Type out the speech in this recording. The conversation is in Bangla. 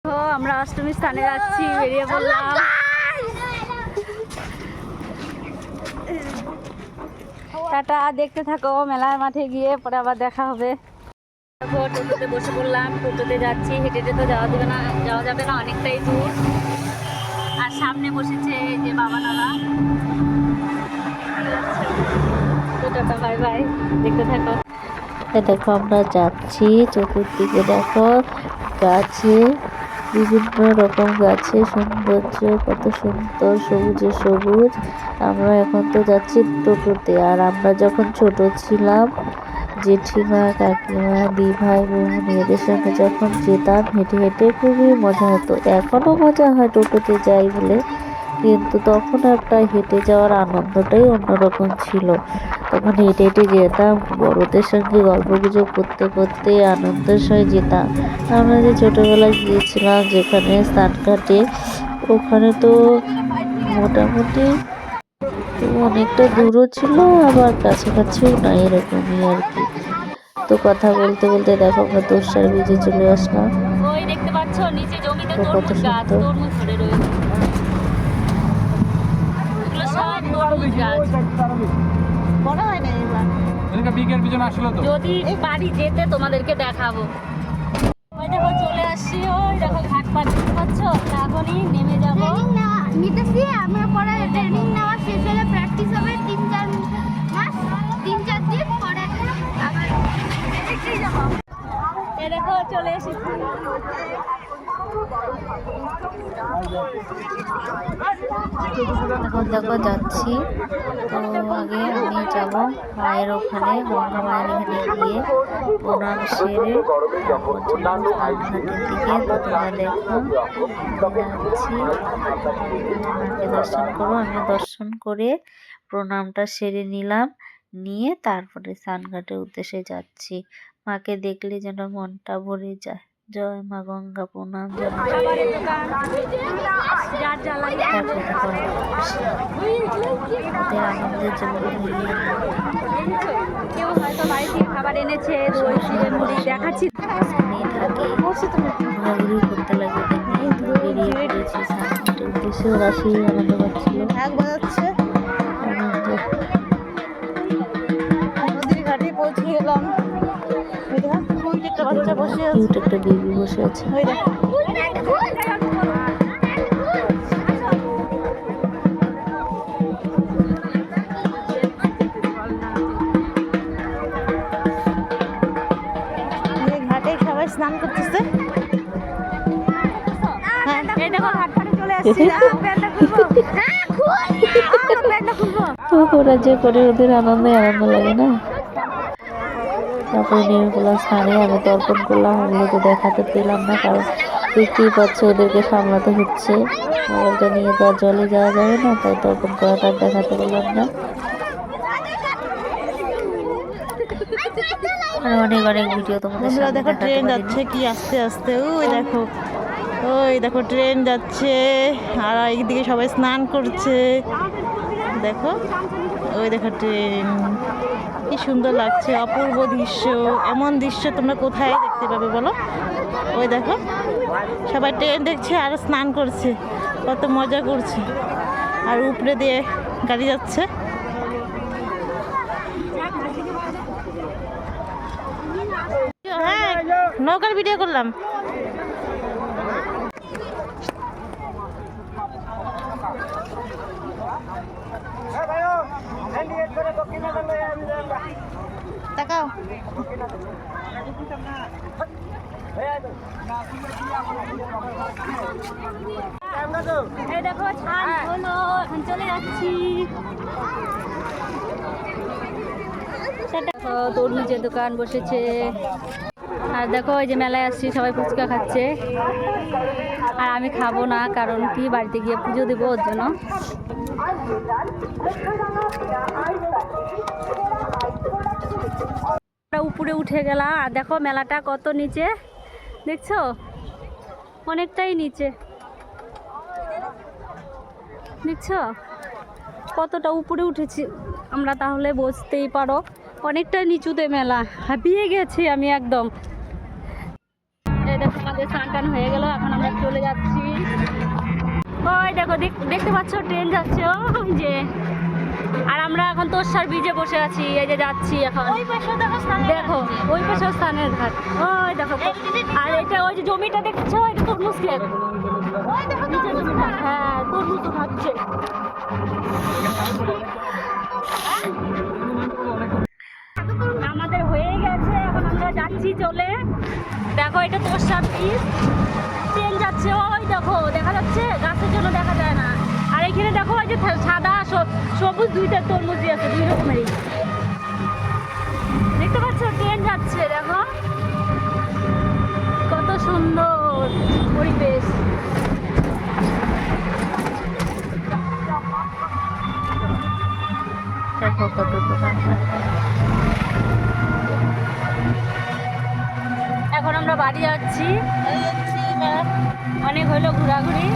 আমরা অষ্টমী স্থানে যাচ্ছি, বেরিয়ে পড়লাম। টাটা, দেখতে থাকো মেলার মাঠে গিয়ে, পরে আবার দেখা হবে। টোটোতে বসে পড়লাম, টোটোতে যাচ্ছি। হেঁটে হেঁটে তো যাওয়া যাবে না, অনেকটাই দূর। আর সামনে বসেছে যে বাবা নানা। টাটা, বাই বাই, দেখতে থাকো। দেখো আমরা যাচ্ছি, চতুর্দিকে দেখো গাছে, বিভিন্ন রকম গাছের সৌন্দর্য, কত সুন্দর, সবুজে সবুজ। আমরা এখন তো যাচ্ছি টোটোতে। আর আমরা যখন ছোট ছিলাম, জেঠিমা, কাকিমা, দি ভাই বোন এদের সঙ্গে যখন যেতাম হেঁটে হেঁটে, খুবই মজা হতো। এখনও মজা হয় টোটোতে যাই বলে, কিন্তু তখন একটা হেঁটে যাওয়ার আনন্দটাই অন্যরকম ছিল। তখন হেঁটে হেঁটে যেতাম, বড়দের সঙ্গে গল্প গুজব করতে করতে আনন্দের সঙ্গে যেতাম। আমরা যে ছোটোবেলায় গিয়েছিলাম যেখানে স্নানঘাটে, ওখানে তো মোটামুটি অনেকটা দূরও ছিল, আবার কাছাকাছিও না, এরকমই আর কি। তো কথা বলতে বলতে দেখো আমরা তোরসার ব্রিজে চলে আসলাম। ওই দেখতে পাচ্ছ নিচে জমিতে কত তরমুজ গাছ, সুন্দর। তরমুজ ধরে রয়েছে। এগুলো সব তরমুজ গাছ। বড় হয় না এবার। যদি বাড়ি যেতে তোমাদেরকে দেখাবো। ওই দেখো চলে আসছি, ওই দেখো ঘাট পার দেখতে পাচ্ছ। এখনই নেমে যাবো। নিতেছি আমরা, পরে ট্রেনিং নেওয়া শেষ হলে প্র্যাকটিস হবে 3-4 মাস, 3-4 দিন পরে আবার দেখতেই যাবো। এ দেখো চলে এসেছি। এখন দেখো যাচ্ছি। তো আগে আমি যাব মায়ের ওখানে, গঙ্গা মায়ের এখানে গিয়ে প্রণাম সেরে তারপর যাবো স্নানঘাটের দিকে। তো তোমরা দেখো যাচ্ছি, মাকে দর্শন করো। আমি দর্শন করে প্রণামটা সেরে নিলাম, নিয়ে তারপরে স্নানঘাটের উদ্দেশ্যে যাচ্ছি। মাকে দেখলে যেন মনটা ভরে যায়। জয় মা গঙ্গা, প্রণাম জানাই। খাবারের দোকান, যার জ্বালাই তারপরে দেখো ওদের আনন্দের জন্য কেউ হয়তো বাড়ি থেকে খাবার এনেছে, দই চিড়ে মুড়ি দেখাচ্ছি। ঘোরাঘুরি করতে লাগে ওদের নিয়ে। তো বেরিয়ে পড়েছি স্নানঘাটের উদ্দেশ্যে। ওরা সেই আনন্দ পাচ্ছিল, বাজাচ্ছে আনন্দ। নদীর ঘাটে পৌঁছে গেলাম। ওই দেখো কোন একটা বাচ্চা বসে আছে, কিউট একটা বেবি বসে আছে। ওই দেখো। এই ঘাটে সবাই স্নান করতেছে। এই দেখো ঘাট পাড়ে চলে আসছি। প্যান্টটা খুলবো, প্যান্টটা খুলবো। তো ওরা যে করে ওদের আনন্দে আনন্দ লাগে না। তারপরে নেমে পড়লাম স্নানে। আমি তর্পণ করলাম, ওগুলো তো দেখাতে পেলাম না, কারণ দেখতেই পাচ্ছ ওদেরকে সামলাতে হচ্ছে। মোবাইলটা নিয়ে তো আর জলে যাওয়া যাবে না, তাই তর্পণ করাটা আর দেখাতে পারলাম না। আর অনেক অনেক ভিডিও তোমাদের বন্ধুরা সামনে দেখো দেখাতে ট্রেন পারিনি। যাচ্ছে কি আস্তে আস্তে, ওই দেখো, ওই দেখো ট্রেন যাচ্ছে। আর এইদিকে সবাই স্নান করছে, দেখো ওই দেখো ট্রেন। কি সুন্দর লাগছে, অপূর্ব দৃশ্য। এমন দৃশ্য তোমরা কোথায় দেখতে পাবে বলো? ওই দেখো সবাই ট্রেন দেখছে আর স্নান করছে, কত মজা করছে। আর উপরে দিয়ে গাড়ি যাচ্ছে। হ্যাঁ, নৌকার ভিডিও করলাম। তাকাও। এই দেখো ছান হলো, এখন চলে যাচ্ছি। তরমুজের দোকান বসেছে। আর দেখো ওই যে মেলায় আসছি, সবাই ফুচকা খাচ্ছে। আর আমি খাবো না, কারণ কি বাড়িতে গিয়ে পুজো দেবো, ওর জন্য। উপরে উঠে গেলাম। আর দেখো মেলাটা কত নিচে, দেখছো? অনেকটাই নিচে, দেখছো কতটা উপরে উঠেছি আমরা, তাহলে বুঝতেই পারো অনেকটা নিচুতে মেলা। হাঁপিয়ে গেছি আমি একদম। এই দেখো যে স্নান টান হয়ে গেল, এখন আমরা চলে যাচ্ছি। ওই দেখো দেখতে পাচ্ছ ট্রেন যাচ্ছে ওই যে। আর আমরা এখন তোরসার ব্রিজে বসে আছি, এই যে যাচ্ছি এখন। দেখো ওই পাশে স্থানের ঘাট, ওই দেখো। আর এটা ওই যে জমিটা দেখছো, এটা তরমুজ ক্ষেত। নিচের জমিটা, হ্যাঁ তরমুজ তো খাচ্ছে। আমাদের হয়ে গেছে, এখন আমরা যাচ্ছি চলে। দেখো এটা তোরসার ব্রিজ, ট্রেন যাচ্ছে ওই দেখো, দেখা যাচ্ছে, গাছের জন্য দেখা যায় না। আর এখানে দেখো ওই যে সাদা সবুজ দুইটা তরমুজই আছে, দুই রকমেরই। দেখতে পাচ্ছ ট্রেন যাচ্ছে, দেখো কত সুন্দর পরিবেশ। দেখো কত দোকান। এখন আমরা বাড়ি যাচ্ছি, অনেক হলো ঘোরাঘুরি।